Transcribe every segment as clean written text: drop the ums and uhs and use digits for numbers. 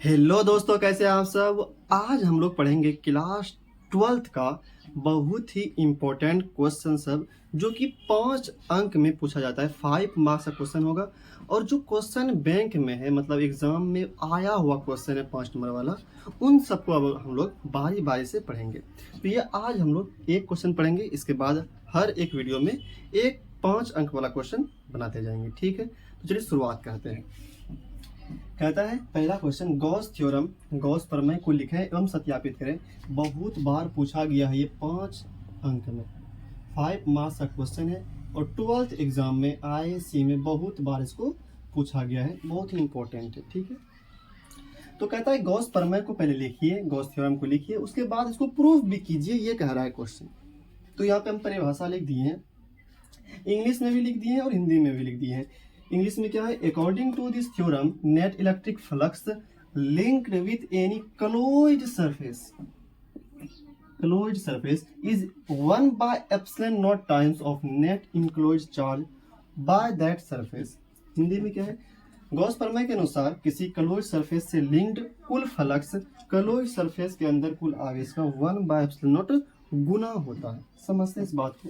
Hello दोस्तों, कैसे हैं आप सब। आज हम लोग पढ़ेंगे क्लास 12th का बहुत ही इम्पोर्टेंट क्वेश्चन सब, जो कि 5 अंक में पूछा जाता है। 5 मार्क्स का क्वेश्चन होगा और जो क्वेश्चन बैंक में है, मतलब एग्जाम में आया हुआ क्वेश्चन है 5 नंबर वाला, उन सबको अब हम लोग बारी बारी से पढ़ेंगे। तो ये आज हम लोग एक क्वेश्चन पढ़ेंगे, इसके बाद हर एक वीडियो में एक 5 अंक वाला क्वेश्चन बनाते जाएंगे। ठीक है, तो चलिए शुरुआत करते हैं। कहता है पहला क्वेश्चन, गॉस थ्योरम, गॉस प्रमेय को लिखें एवं सत्यापित करें। बहुत बार पूछा गया है, ये 5 अंक में 5 मार्क्स का क्वेश्चन है और 12th एग्जाम में IAC में बहुत बार इसको पूछा गया है, बहुत ही इंपॉर्टेंट है। ठीक है, तो कहता है गॉस प्रमेय को पहले लिखिए, गॉस थ्योरम को लिखिए, उसके बाद इसको प्रूफ भी कीजिए, ये कह रहा है क्वेश्चन। तो यहाँ पे हम परिभाषा लिख दिए हैं, इंग्लिश में भी लिख दिए हैं और हिंदी में भी लिख दिए हैं। इंग्लिश में क्या है, according to this theorem net electric flux linked with any closed surface is 1 by epsilon naught times of net enclosed charge by that surface. Hindi में क्या है, गॉस प्रमेय के अनुसार किसी क्लोज्ड सरफेस से लिंक्ड कुल फ्लक्स क्लोज्ड सरफेस के अंदर कुल आवेश का 1 बाय एप्सिलॉन नॉट गुना होता है। समझते हैं इस बात को,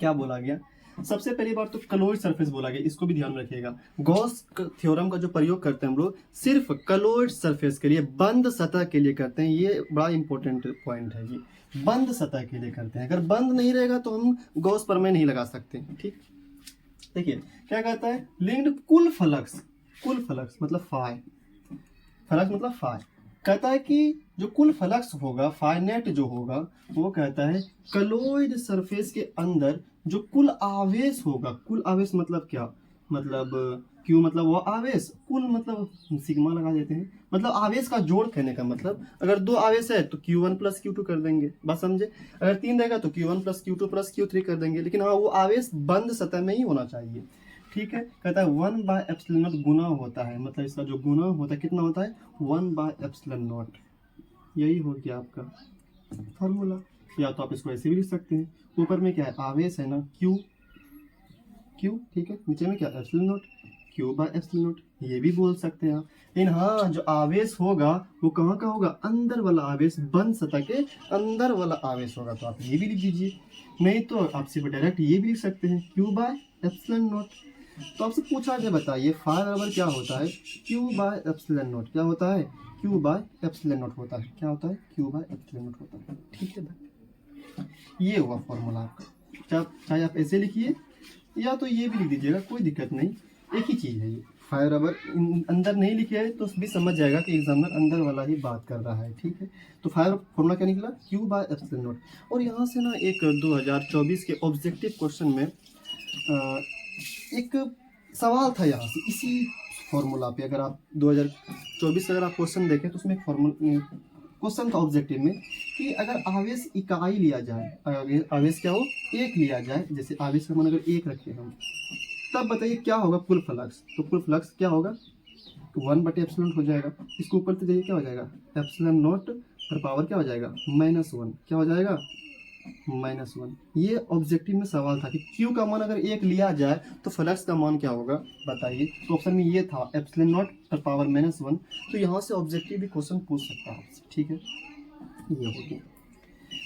क्या बोला गया। सबसे पहली बार तो क्लोज्ड सरफेस बोला गया, इसको भी ध्यान में रखिएगा। गॉस थ्योरम का जो प्रयोग करते हैं हम लोग सिर्फ क्लोज्ड सरफेस के लिए, बंद सतह के लिए करते हैं। ये बड़ा इंपॉर्टेंट पॉइंट है, ये बंद सतह के लिए करते हैं। अगर बंद नहीं रहेगा तो हम गॉस प्रमेय नहीं लगा सकते। ठीक, देखिए क्या कहता है, लिंक्ड कुल फ्लक्स मतलब फाई, फ्लक्स मतलब फाई। कहता है कि जो कुल फ्लक्स होगा, फाइनेट जो होगा, वो कहता है क्लोज्ड सरफेस के अंदर जो कुल आवेश होगा, कुल आवेश मतलब क्या, मतलब क्यू मतलब वो आवेश, कुल मतलब सिग्मा लगा देते हैं, मतलब आवेश का जोड़ कहने का मतलब। अगर 2 आवेश है तो Q1 प्लस Q2 कर देंगे, बात समझे। अगर 3 रहेगा तो Q1 plus Q2 plus Q3 कर देंगे, लेकिन हाँ वो आवेश बंद सतह में ही होना चाहिए। ठीक है, कहता है 1 बाय एप्सिलॉन नॉट गुना होता है, मतलब इसका जो गुना होता है कितना होता है, 1 बाय एप्सिलॉन नॉट। यही हो गया आपका फॉर्मूला। या तो आप इसको ऐसे भी लिख सकते हैं, ऊपर में क्या है, आवेश है ना, क्यू, ठीक है, नीचे में क्या, epsilon not, Q by epsilon not, ये भी बोल सकते हैं आप। लेकिन हाँ, जो आवेश होगा वो कहाँ का होगा, अंदर वाला आवेश, बंद सतह के अंदर वाला आवेश होगा, तो आप ये भी लिख दीजिए। नहीं तो आप सिर्फ डायरेक्ट ये भी लिख सकते हैं, क्यू बाय एप्सिलॉन नॉट। तो आपसे पूछा जाए, बताइए फाई बराबर क्या होता है, क्यू बाय एप्सिलॉन नॉट। क्या होता है, क्यू बाय एप्सिलॉन नॉट होता है। क्या होता है, क्यू बाय एप्सिलॉन नॉट होता है। ठीक है भाई, ये हुआ फॉर्मूला आपका। चाहे आप ऐसे लिखिए या तो ये भी लिख दीजिएगा, कोई दिक्कत नहीं, एक ही चीज़ है ये। फाई बराबर अंदर नहीं लिखे है तो भी समझ जाएगा कि एग्जामिनर अंदर वाला ही बात कर रहा है। ठीक है, तो फाई फॉर्मूला क्या निकला, क्यू बाय एप्सिलॉन नॉट। और यहाँ से ना एक 2024 के ऑब्जेक्टिव क्वेश्चन में एक सवाल था यहाँ से, इसी फॉर्मूला पे। अगर आप 2024 से अगर आप क्वेश्चन देखें तो उसमें क्वेश्चन था ऑब्जेक्टिव में कि अगर आवेश इकाई लिया जाए, आवेश क्या हो, 1 लिया जाए, जैसे आवेश का मान अगर 1 रखें हम, तब बताइए क्या होगा कुल फ्लक्स। तो कुल फ्लक्स क्या होगा, 1/एप्सिलॉन हो जाएगा, इसके ऊपर तो देखिए क्या हो जाएगा, एप्सिलॉन नॉट पर पावर क्या हो जाएगा, -1। क्या हो जाएगा, -1। ये ऑब्जेक्टिव में सवाल था कि क्यू का मान अगर 1 लिया जाए तो फ्लक्स का मान क्या होगा, बताइए। तो ऑप्शन में ये था एप्सिलॉन नॉट पर पावर -1। तो यहाँ से ऑब्जेक्टिव भी क्वेश्चन पूछ सकता है आपसे। ठीक है, ये हो गया।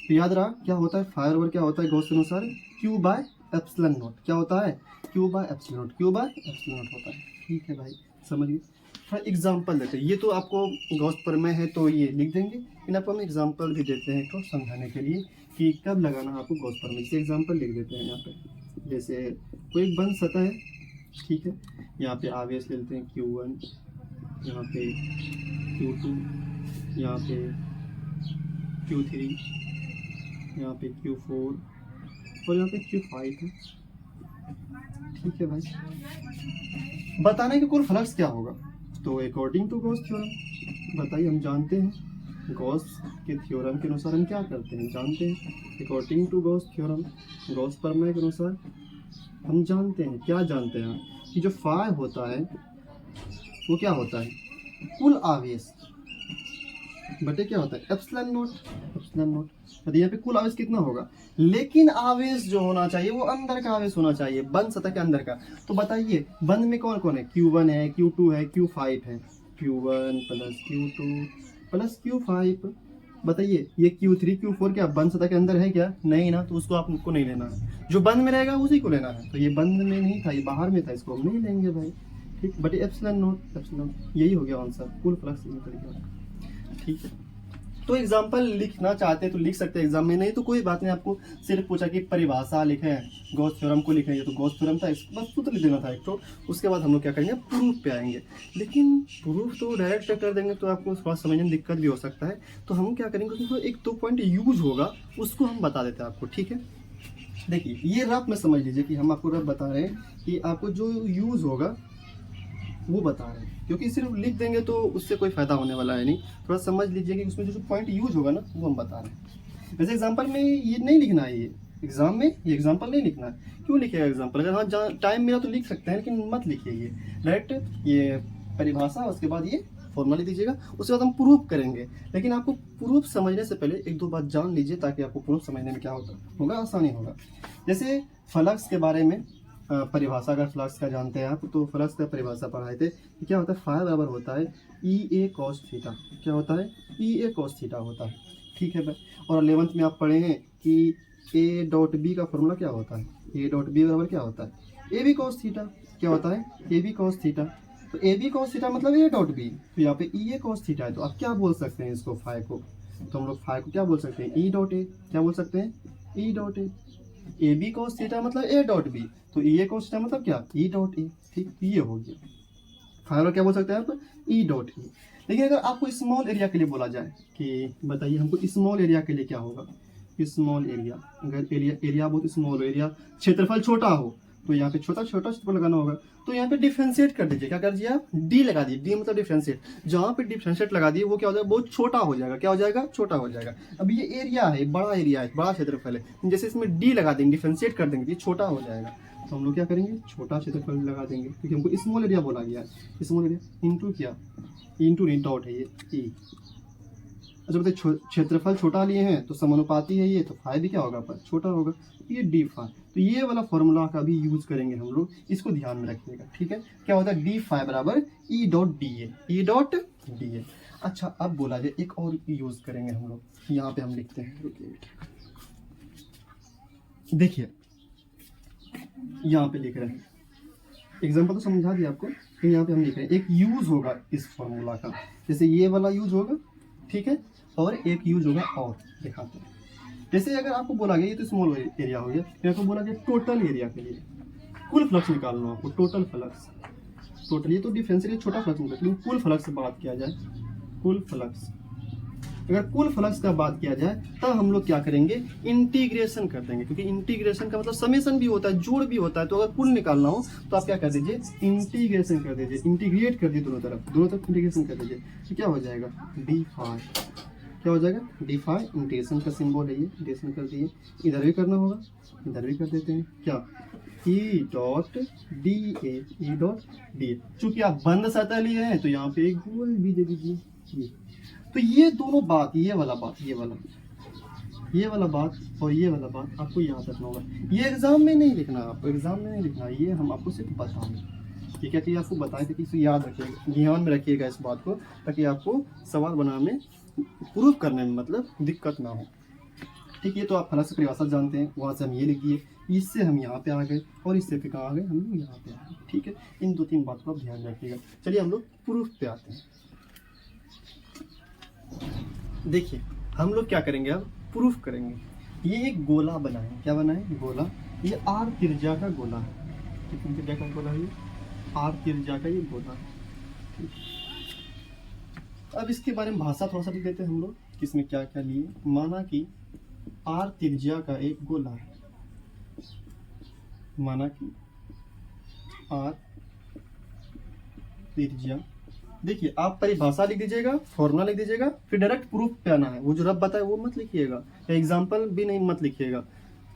तो याद रहा क्या होता है, फाई बराबर क्या होता है गॉस के अनुसार, क्यू बाय एप्सिलॉन नॉट। क्या होता है, Q by epsilon not, Q by epsilon not होता है। ठीक है भाई, समझ गए। थोड़ा एग्जाम्पल देते हैं, ये तो आपको गॉस प्रमेय है तो ये लिख देंगे, लेकिन आपको हम एग्जाम्पल भी देते हैं तो समझाने के लिए कि कब लगाना है आपको गॉस प्रमेय। जैसे एग्जाम्पल लिख देते हैं यहाँ पे, जैसे कोई एक बंद सतह है, ठीक है, यहाँ पे आवेश ले लेते हैं Q1, यहाँ पे Q2, यहाँ पे Q3, यहाँ पे Q4 और यहाँ पे Q5 है। ठीक है भाई, बताने कि कुल फ्लक्स क्या होगा। तो अकॉर्डिंग टू गॉस थ्योरम, बताइए, हम जानते हैं गॉस के थ्योरम के अनुसार हम क्या करते हैं, जानते हैं according to Gauss theorem, Gauss प्रमेय के अनुसार हम जानते हैं, क्या जानते हैं कि जो फाई होता है वो क्या होता है, कुल आवेश बटे क्या होता है, एप्सिलॉन नॉट, एप्सिलॉन नॉट। तो यहाँ पे कुल आवेश कितना होगा, लेकिन आवेश जो होना चाहिए वो अंदर का आवेश होना चाहिए, बंद सतह के अंदर का। तो बताइए बंद में कौन कौन है, Q1 है, Q2 है, Q5 है। Q1 plus Q2 plus Q5। बताइए ये Q3 Q4 क्या बंद सतह के अंदर है क्या? नहीं ना, तो उसको आपको नहीं लेना है। जो बंद में रहेगा उसी को लेना है। तो ये बंद में नहीं था, ये बाहर में था, इसको हम नहीं लेंगे भाई। ठीक, बट एप्सिलॉन नॉट, एप्सिलॉन यही हो गया आंसर, कुल फ्लक्स निकल गया। ठीक है, तो एग्जाम्पल लिखना चाहते हैं तो लिख सकते हैं एग्जाम में, नहीं तो कोई बात नहीं। आपको सिर्फ पूछा कि परिभाषा लिखें, गॉस थ्योरम को लिखें, ये तो गॉस थ्योरम था, इसको बस सूत्र लिख देना था एक। तो उसके बाद हम लोग क्या करेंगे, प्रूफ पे आएंगे। लेकिन प्रूफ तो डायरेक्ट कर देंगे तो आपको थोड़ा समझने में दिक्कत भी हो सकता है। तो हम क्या करेंगे, उसमें एक दो पॉइंट यूज होगा, उसको हम बता देते हैं आपको। ठीक है, देखिए ये रफ में समझ लीजिए कि हम आपको रफ बता रहे हैं कि आपको जो यूज होगा वो बता रहे हैं, क्योंकि सिर्फ लिख देंगे तो उससे कोई फायदा होने वाला है नहीं। थोड़ा समझ लीजिए कि उसमें जो पॉइंट यूज होगा ना वो हम बता रहे हैं। वैसे एग्जांपल में ये नहीं लिखना है, ये एग्जाम में ये एग्जांपल नहीं लिखना है। क्यों लिखेगा एग्जांपल? अगर हाँ टाइम मिला तो लिख सकते हैं, लेकिन मत लिखिए ये डायरेक्ट ये परिभाषा, उसके बाद ये फॉर्मूला लिख दीजिएगा, उसके बाद हम प्रूफ करेंगे। लेकिन आपको प्रूफ समझने से पहले एक दो बात जान लीजिए, ताकि आपको प्रूफ समझने में क्या होगा, आसानी होगा। जैसे फ्लक्स के बारे में परिभाषा, अगर फ्लक्स का जानते हैं आप, तो फ्लक्स का परिभाषा पढ़ाए थे कि क्या होता है, फाई बराबर होता है ई ए कॉस थीटा। क्या होता है? ई ए कॉस थीटा होता है। ठीक है भाई, और 11th में आप पढ़े हैं कि ए डॉट बी का फॉर्मूला क्या होता है, ए डॉट बी बराबर क्या होता है, ए बी कॉस थीटा। क्या होता है? A B cos theta. तो ए बी कॉस थीटा मतलब ए डॉट बी, तो यहाँ पे ई ए कॉस थीटा है, तो आप क्या बोल सकते हैं इसको, फाई को? तो हम लोग फाई को क्या बोल सकते हैं, ई डॉट ए। क्या बोल सकते हैं? E dot A. A B cos theta मतलब ए डॉट बी, तो ई ए कॉस थीटा मतलब क्या, ई डॉट ए। ठीक, ये हो गया फाइनल। क्या बोल सकते हैं आप, ई डॉट ए। लेकिन अगर आपको स्मॉल एरिया के लिए बोला जाए कि बताइए हमको स्मॉल एरिया के लिए क्या होगा, स्मॉल एरिया, अगर एरिया बहुत स्मॉल हो, एरिया क्षेत्रफल छोटा हो, तो यहाँ पे छोटा छोटा क्षेत्रफल लगाना होगा। तो यहाँ पे डिफ्रेंशिएट कर दीजिए। क्या कर दीजिए आप, डी लगा दीजिए। डी मतलब डिफ्रेंशिएट। जहाँ पे डिफ्रेंशिएट लगा दिए वो क्या हो जाएगा, बहुत छोटा हो जाएगा। क्या हो जाएगा, छोटा हो जाएगा। अब ये एरिया है, बड़ा एरिया है, बड़ा क्षेत्रफल है, जैसे इसमें डी लगा देंगे, डिफ्रेंशिएट कर देंगे, ये छोटा हो जाएगा। तो हम लोग क्या करेंगे, छोटा क्षेत्रफल लगा देंगे, क्योंकि हमको स्मॉल एरिया बोला गया है। स्मॉल एरिया इंटू क्या, इंटू डॉट है ये ई। अच्छा बताइए, क्षेत्रफल छोटा लिए हैं तो समानुपाती है ये, तो फाई भी क्या होगा, पर छोटा होगा, ये डी फाई। तो ये वाला फॉर्मूला का भी यूज करेंगे हम लोग, इसको ध्यान में रखिएगा। ठीक है, क्या होता है, डी फाई बराबर E dot D A, E dot D A. अच्छा अब बोला जाए एक और यूज करेंगे हम लोग, यहाँ पे हम लिखते हैं, रुकिए देखिए यहाँ पे लिख रहे हैं, एग्जाम्पल तो समझा दिया आपको। तो यहाँ पे हम लिख रहे हैं एक यूज होगा इस फॉर्मूला का, जैसे ये वाला यूज होगा, ठीक है, और एक यूज होगा और दिखाते हैं। जैसे अगर आपको बोला गया, ये तो स्मॉल एरिया हो गया, फिर आपको बोला गया टोटल एरिया के लिए कुल फ्लक्स निकालना हो आपको, टोटल फ्लक्स, टोटल, ये तो डिफरेंशियल छोटा फ्लक्स निकला, लेकिन कुल फ्लक्स से बात किया जाए, कुल फ्लक्स, अगर कुल फ्लक्स का बात किया जाए तब हम लोग क्या करेंगे, इंटीग्रेशन कर देंगे, क्योंकि इंटीग्रेशन का मतलब समेशन भी होता है, जोड़ भी होता है। तो अगर कुल निकालना हो तो आप क्या कर दीजिए, इंटीग्रेशन कर दीजिए, इंटीग्रेट कर दिए दोनों तरफ इंटीग्रेशन कर दीजिए, तो क्या हो जाएगा, डी फाई। क्या हो जाएगा, डी फाई। इंटीग्रेशन का सिंबल है ये, इंटीग्रेशन कर दिए, इधर भी करना होगा, इधर भी कर देते हैं, क्या, E dot D A, E dot D A. चूंकि आप बंद सतह लिए हैं तो यहाँ पे एक गोल भी दे दीजिए। तो ये दोनों बात, ये वाला बात, ये वाला बात और ये वाला बात आपको याद रखना होगा। ये एग्जाम में नहीं लिखना, आपको एग्जाम में नहीं लिखना, ये हम आपको सिर्फ बताएंगे। ठीक है, कि आपको बताएं कि इसे याद रखिएगा, ध्यान में रखिएगा इस बात को, ताकि आपको सवाल बनाने में, प्रूफ करने में मतलब दिक्कत ना हो। ठीक है, तो आप फ्लक्स परिभाषा जानते हैं, वहाँ से हम ये लिख दिए, इससे हम यहाँ पे आ गए, और इससे फिर कहाँ आ गए, हम लोग यहाँ पे आ गए। ठीक है, इन दो तीन बातों का ध्यान रखिएगा। चलिए हम लोग प्रूफ पे आते हैं। देखिए हम लोग क्या करेंगे, अब प्रूफ करेंगे। ये एक गोला बनाए, क्या बनाए, गोला, ये आर त्रिज्या का गोला है। कितनी त्रिज्या का गोला है ये, आर त्रिज्या का ये गोला है। अब इसके बारे में भाषा थोड़ा सा लिख देते हैं हम लोग, किसमें क्या क्या लिए। माना कि आर त्रिज्या का एक गोला है, माना कि आर त्रिज्या, देखिए आप परिभाषा लिख दीजिएगा, फॉर्मूला लिख दीजिएगा, फिर डायरेक्ट प्रूफ पे आना है। वो जो रब बताए वो मत लिखिएगा, या एग्जाम्पल भी नहीं मत लिखिएगा।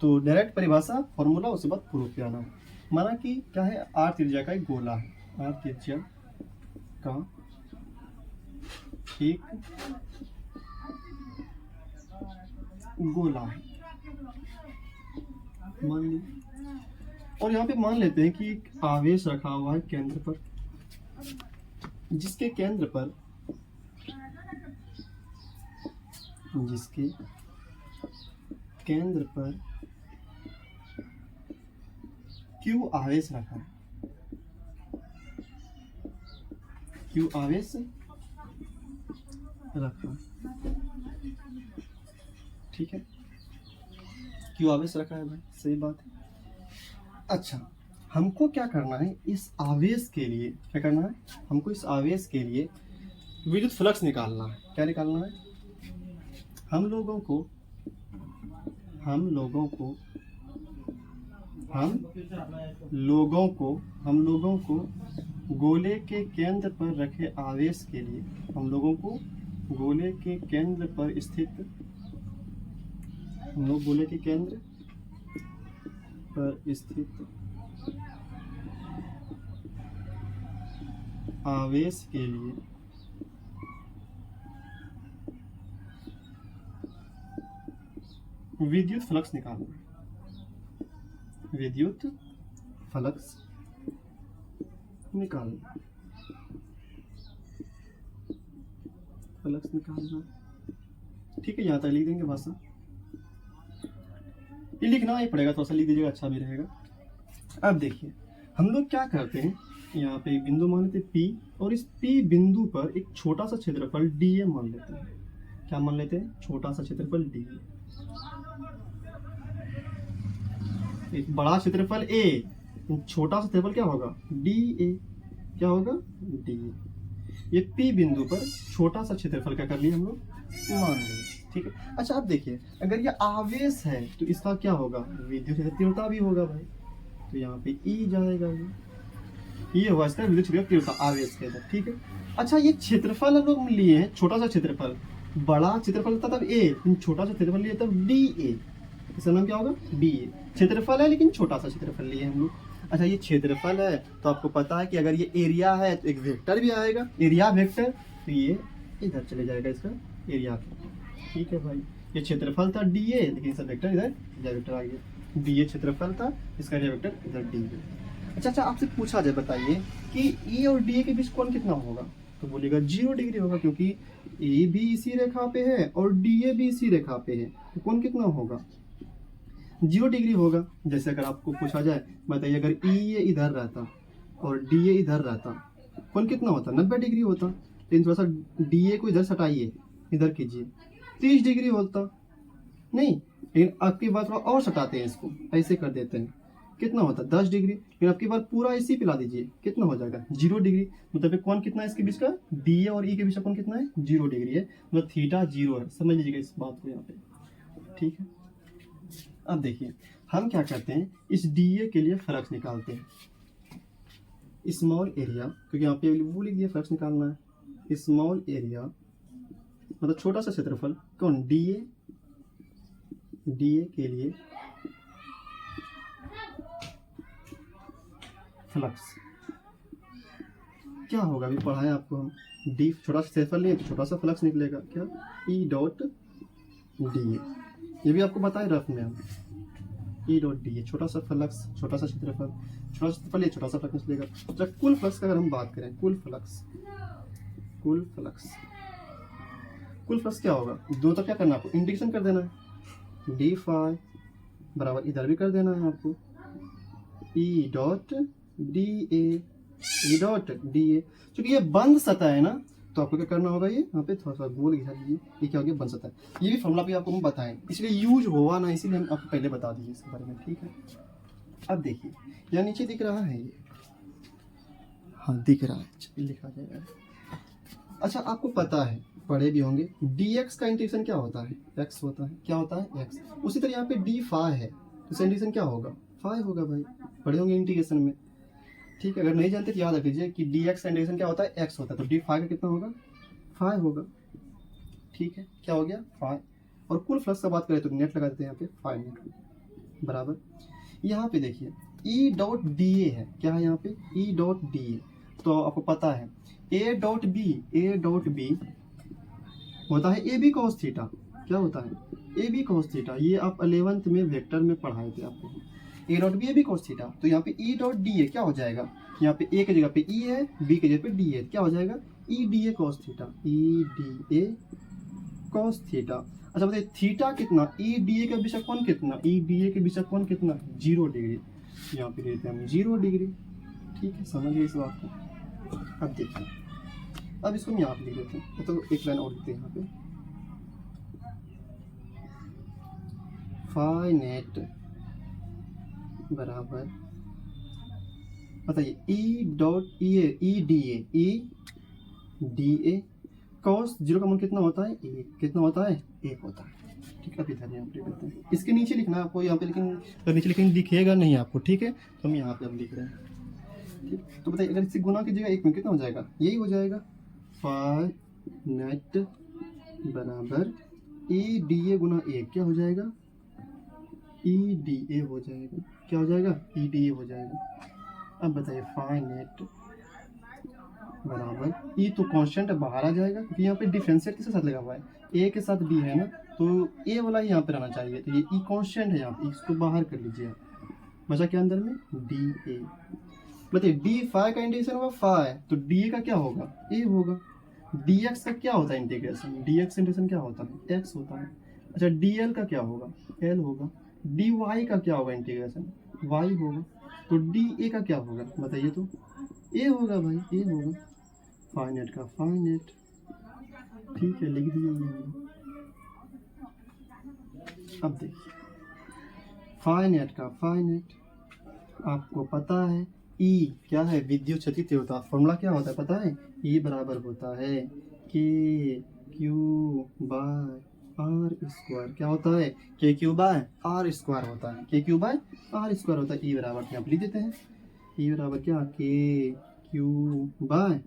तो डायरेक्ट परिभाषा, फॉर्मूला, उसके बाद प्रूफ पे आना है। माना कि क्या है, आर त्रिज्या का एक गोला है, आर त्रिज्या का एक गोला है, मान लीजिए, और यहाँ पे मान लेते हैं कि आवेश रखा हुआ है केंद्र पर, जिसके केंद्र पर Q आवेश रखा है, Q आवेश रखा, ठीक है, Q आवेश रखा है भाई, सही बात है। अच्छा, हमको क्या करना है, इस आवेश के लिए क्या करना है, हमको इस आवेश के लिए विद्युत फ्लक्स निकालना है। क्या निकालना है, हम लोगों को गोले के केंद्र पर रखे आवेश के लिए, हम लोगों को गोले के केंद्र पर स्थित, हम लोग गोले के केंद्र पर स्थित आवेश के लिए विद्युत फ्लक्स निकालना है, विद्युत फ्लक्स निकालना, ठीक है। यहाँ तक लिख देंगे भाषा, ये लिखना ही पड़ेगा, थोड़ा सा लिख दीजिएगा, अच्छा भी रहेगा। अब देखिए हम लोग क्या करते हैं, यहाँ पे एक बिंदु मान लेते हैं P, और इस P बिंदु पर एक छोटा सा क्षेत्रफल dA मान लेते हैं। क्या मान लेते हैं, छोटा सा क्षेत्रफल dA, एक बड़ा क्षेत्रफल A, छोटा सा क्षेत्रफल क्या होगा, dA, क्या होगा, dA। ये P बिंदु पर छोटा सा क्षेत्रफल क्या कर लिया हम लोग, मान लिया, ठीक है। अच्छा अब देखिए, अगर ये आवेश है तो इसका क्या होगा, विद्युत क्षेत्र तीव्रता भी होगा भाई, तो यहाँ पे E जाएगा, ये हुआ इसका विद्युत क्षेत्र तीव्रता आवेश के अंदर, ठीक है। अच्छा ये क्षेत्रफल हम लोग लिए हैं, छोटा सा क्षेत्रफल, बड़ा क्षेत्रफल था तब A, छोटा सा क्षेत्रफल लिए तब dA, इसका नाम क्या होगा, dA। क्षेत्रफल है लेकिन छोटा सा क्षेत्रफल लिए हम लोग। अच्छा ये क्षेत्रफल है तो आपको पता है कि अगर ये एरिया है तो एक वेक्टर भी आएगा, एरिया वेक्टर, तो ये इधर चले जाएगा, इसका एरिया, ठीक है भाई। ये क्षेत्रफल था dA, लेकिन इसका वेक्टर इधर वेक्टर आ गया, dA क्षेत्रफल था, इसका एरिया वेक्टर इधर dA। अच्छा आपसे पूछा जाए, बताइए कि E और dA के बीच कोण कितना होगा, तो बोलेगा 0 डिग्री होगा, क्योंकि A भी इसी रेखा पे है और dA भी इसी रेखा पे है, तो कोण कितना होगा, 0 डिग्री होगा। जैसे अगर आपको पूछा जाए, बताइए अगर E इधर रहता और dA इधर रहता, कोण कितना होता, 90 डिग्री होता, लेकिन थोड़ा सा dA को इधर सटाइए, इधर कीजिए, 30 डिग्री होता, नहीं, लेकिन आपकी बात थोड़ा और सटाते हैं, इसको ऐसे कर देते हैं, कितना होता, 10 डिग्री, लेकिन आपकी बार पूरा इसी पिला दीजिए, कितना हो जाएगा, 0 डिग्री। मतलब कौन कितना है इसके बीच का, dA और E के बीच का कौन कितना है, 0 डिग्री है, मतलब थीटा 0 है, समझ लीजिएगा इस बात को यहाँ पे, ठीक है। अब देखिए हम क्या करते हैं, इस dA के लिए फ्लक्स निकालते हैं, स्मॉल एरिया, क्योंकि यहाँ पे वो लिख दिया फ्लक्स निकालना है, स्मॉल एरिया मतलब छोटा सा क्षेत्रफल, कौन, dA के लिए फ्लक्स क्या होगा, अभी पढ़ाया आपको हम, डी छोटा सा क्षेत्रफल लिए तो छोटा सा फ्लक्स निकलेगा, क्या, E डॉट dA, ये भी आपको बताए रफ में हम, E डॉट dA, छोटा सा फ्लक्स, छोटा सा क्षेत्रफल, छोटा सा क्षेत्रफल ये छोटा सा फ्लक्स निकलेगा। तो कुल फ्लक्स का अगर हम बात करें, कुल फ्लक्स क्या होगा, दो तक क्या करना है आपको, इंटीग्रेशन कर देना है, डी फाई बराबर इधर भी कर देना है आपको, E डॉट dA, क्योंकि ये बंद सतह है ना, तो आपको क्या करना होगा, ये यहाँ पे थोड़ा सा गोल घिसा लीजिए, ये क्या हो गया, बंद सतह। ये भी फॉर्मूला भी आपको हम बताएं, इसलिए यूज हुआ ना, इसीलिए हम आपको पहले बता दीजिए इसके बारे में, ठीक है। अब देखिए यहाँ नीचे दिख रहा है ये, हाँ दिख रहा है, लिखा जाएगा। अच्छा आपको पता है, पढ़े भी होंगे, dx का इंटीग्रेशन क्या होता है, x होता है, क्या होता है, x। उसी तरह यहाँ पे d फाई है, तो इसका इंटीग्रेशन क्या होगा, फाई होगा भाई, पढ़े होंगे इंटीग्रेशन में, ठीक है। अगर नहीं जानते तो याद रख लीजिए कि dx का इंटीग्रेशन क्या होता है, x होता है, तो d फाई का कितना होगा, फाई होगा, ठीक है, क्या हो गया, फाई। और कुल फ्लक्स का बात करें तो नेट लगा देते हैं यहाँ पे, फाई नेट बराबर, यहाँ पे देखिए E डॉट dA है, क्या है यहाँ पे, E डॉट dA, तो आपको पता है A डॉट B होता है AB cos थीटा, क्या होता है, AB cos थीटा, ये आप 11th में वेक्टर में पढ़ाए थे आपको, A dot B AB cos theta, तो यहाँ पे E डॉट dA क्या हो जाएगा, यहाँ पे ए की जगह पे ई है, बी की जगह पे डी है, क्या हो जाएगा E D A cos theta, E D A cos theta. अच्छा बताइए थीटा कितना, ई डी ए का विषमकोण कितना, ई डी ए के विषमकोण कितना 0 डिग्री, यहाँ पे देते हैं हम 0 डिग्री। ठीक है, समझिए इस बात को। अब देखिए, अब इसको हम यहाँ पे लिख देते हैं, तो एक लाइन और लिखते हैं यहाँ पे, फाई नेट बराबर बताइए E dot E D A cos 0 का मान कितना होता है, एक, कितना होता है 1 होता है। ठीक है, अभी इधर यहाँ पे करते हैं, इसके नीचे लिखना है आपको यहाँ पे, लेकिन तो नीचे लिखेंगे दिखेगा नहीं आपको। ठीक है, तो हम यहाँ पे अब लिख रहे हैं। ठीक, तो बताइए अगर इससे गुना कीजिएगा 1 में कितना हो जाएगा, यही हो जाएगा फाई नेट बराबर ई डी ए गुना 1, क्या हो जाएगा ई डी ए हो जाएगा, क्या हो जाएगा ई डी ए हो जाएगा। अब बताइए फाई नेट बराबर ई तो कांस्टेंट बाहर आ जाएगा, क्योंकि यहाँ पे डिफरेंशिएट किसके साथ लगा हुआ है, ए के साथ डी है ना, तो ए वाला यहाँ पे रहना चाहिए, तो ये ई कांस्टेंट है यहाँ पे, इसको बाहर कर लीजिए। बचा क्या अंदर में डी ए, बताइए डी फाई का इंटीग्रेशन होगा फाई, तो डी ए का क्या होगा ए होगा। डी एक्स का क्या होता है इंटीग्रेशन, डी एक्स इंटीग्रेशन क्या होता है एक्स होता है। अच्छा डी एल का क्या होगा एल होगा। डी वाई का क्या होगा इंटीग्रेशन वाई होगा। तो डी ए का क्या होगा बताइए, तो ए होगा भाई, ए होगा। फाई नेट का फाई नेट, ठीक है लिख दिया ये। अब देखिए फाई नेट का फाई नेट, आपको पता है ई क्या है विद्युत क्षति तीव्रता, फॉर्मूला क्या होता है पता है, ई बराबर होता है के क्यू बाय आर स्क्वायर, क्या होता है के क्यू बाय आर स्क्वायर होता है, के क्यू बाय आर स्क्वायर होता है। ई बराबर यहाँ लिख देते हैं, ई बराबर क्या के क्यू बाय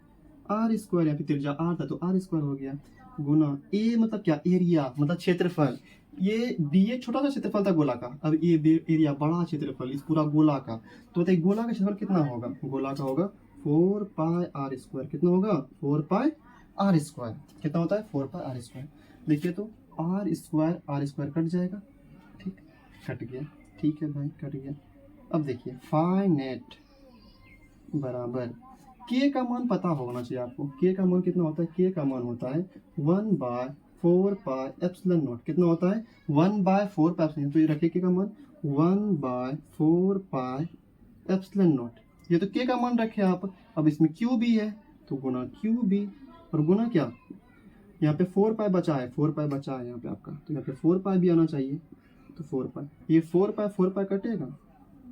आर स्क्वायर, यहाँ पे त्रिज्या आर था तो आर स्क्वायर हो गया, गुना ए मतलब क्या एरिया मतलब क्षेत्रफल, ये डी ए छोटा सा क्षेत्रफल था गोला का, अब ये एरिया बड़ा क्षेत्रफल इस पूरा गोला का, तो बताइए गोला का क्षेत्रफल कितना होगा, गोला का होगा 4 पाई आर स्क्वायर, कितना होगा 4 पाई आर स्क्वायर, कितना होता है 4 पाई आर स्क्वायर। देखिए तो आर स्क्वायर कट जाएगा, ठीक कट गया, ठीक है भाई कट गया। अब देखिए फाई नेट बराबर के का मान पता होना चाहिए आपको, के का मान कितना होता है, के का मान होता है 1/4 पाई एप्सिलॉन नॉट, कितना होता है 1/4 पाई एप्सिलॉन, तो ये रखिए के का मान 1/4 पाई एप्सिलॉन नॉट, ये तो के का मान रखे आप। अब इसमें क्यू भी है तो गुना क्यू भी, और गुना क्या यहाँ पे 4 पाई बचा है, 4 पाई बचा है यहाँ पे आपका, तो यहाँ पे 4 पाई भी आना चाहिए, तो 4 पाई, ये 4 पाई कटेगा,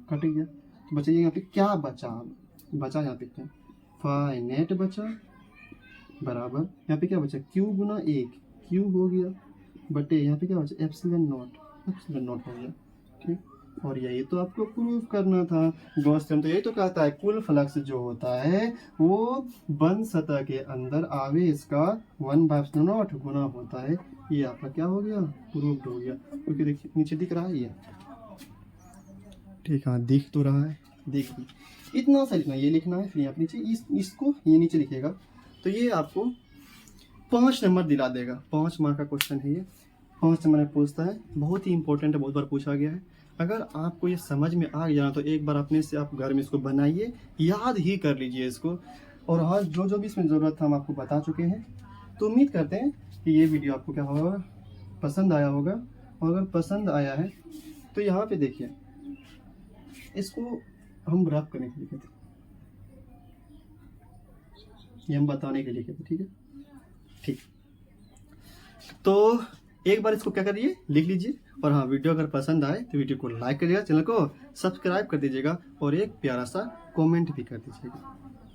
कट गया, तो बचा यहाँ पे क्या बचा, बचा यहाँ पे क्या फाई नेट बचा बराबर यहाँ पे क्या बचा क्यू गुना 1, क्यू हो गया बटे यहाँ पे क्या बचा एप्सिलॉन नॉट हो गया। ठीक, और यही तो आपको प्रूव करना था, गॉस थ्योरम तो यही तो कहता है कुल फ्लक्स जो होता है वो बंद सतह के अंदर आवेश का 1/एप्सिलॉन नॉट गुना होता है। ये आपका क्या हो गया प्रूव्ड हो गया, क्योंकि देखिए नीचे दिख रहा है ये, ठीक है दिख तो रहा है, देखिए इतना सा लिखना, ये लिखना है, फिर यहाँ नीचे इसको ये नीचे लिखेगा, तो ये आपको 5 नंबर दिला देगा। 5 मार्क का क्वेश्चन है ये, 5 नंबर में पूछता है, बहुत ही इंपॉर्टेंट है, बहुत बार पूछा गया है। अगर आपको ये समझ में आ गया तो एक बार अपने से आप घर में इसको बनाइए, याद ही कर लीजिए इसको, और हाँ जो भी इसमें ज़रूरत था हम आपको बता चुके हैं। तो उम्मीद करते हैं कि ये वीडियो आपको क्या होगा पसंद आया होगा, और अगर पसंद आया है तो यहाँ पे देखिए इसको हम रफ करने के लिए कहते, ये हम बताने के लिए कहते, ठीक है ठीक। तो एक बार इसको क्या करिए लिख लीजिए, और हाँ वीडियो अगर पसंद आए तो वीडियो को लाइक करिएगा, चैनल को सब्सक्राइब कर दीजिएगा, और एक प्यारा सा कमेंट भी कर दीजिएगा।